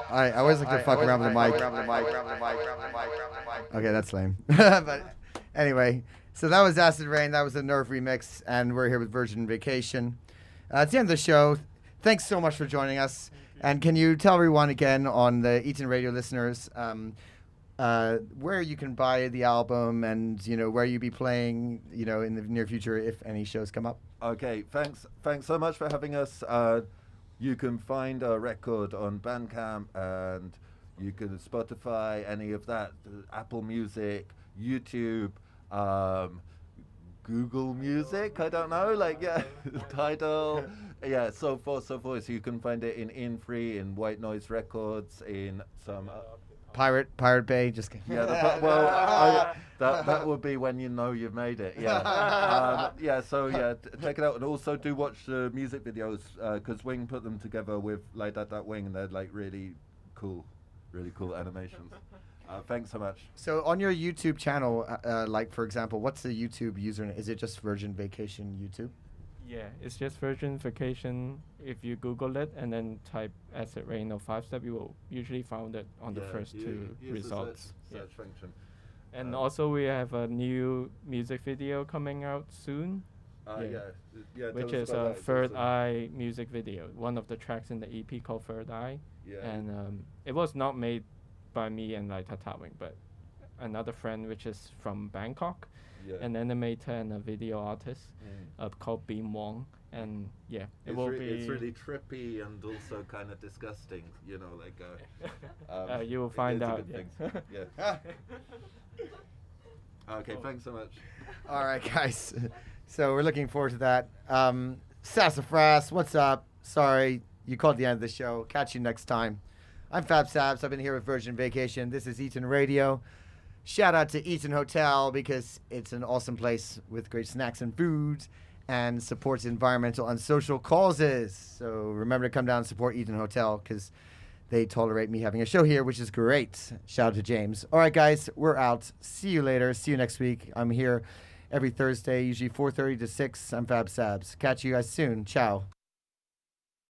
I always like to fuck around with the mic. Okay, that's lame. But anyway, so that was Acid Rain. That was a Nerve remix, and we're here with Virgin Vacation. It's the end of the show. Thanks so much for joining us. And can you tell everyone again on the Eaton Radio listeners where you can buy the album and where you be playing in the near future if any shows come up? Okay, thanks so much for having us. You can find our record on Bandcamp, and you can Spotify, any of that, Apple Music, YouTube, Google Music, I don't know, Tidal, so forth. So you can find it in Free, in White Noise Records, in some... Pirate Bay, just kidding. Yeah, that would be when you've made it. Yeah, check it out, and also do watch the music videos because Wing put them together with Like That Wing, and they're really cool animations. Thanks so much. So on your YouTube channel, for example, what's the YouTube username? Is it just Virgin Vacation YouTube? Yeah, it's just Virgin Vacation. If you Google it and then type Acid Rain or 5-Step, you will usually find it on the first two results. Search function. And also we have a new music video coming out soon. Which is a Third Eye music video. One of the tracks in the EP called Third Eye. Yeah. And it was not made by me and like Tatawing, but another friend which is from Bangkok, an animator and a video artist called Beam Wong. And it's really trippy and also kind of disgusting, you know, like you will find out. Yeah. Okay, thanks so much. All right, guys. So we're looking forward to that. Sassafras, what's up? Sorry, you called the end of the show. Catch you next time. I'm Fabsabs. I've been here with Virgin Vacation. This is Eaton Radio. Shout out to Eaton Hotel because it's an awesome place with great snacks and foods and supports environmental and social causes. So remember to come down and support Eaton Hotel because they tolerate me having a show here, which is great. Shout out to James. All right, guys, we're out. See you later. See you next week. I'm here every Thursday, usually 4:30 to 6. I'm Fabsabs. Catch you guys soon. Ciao.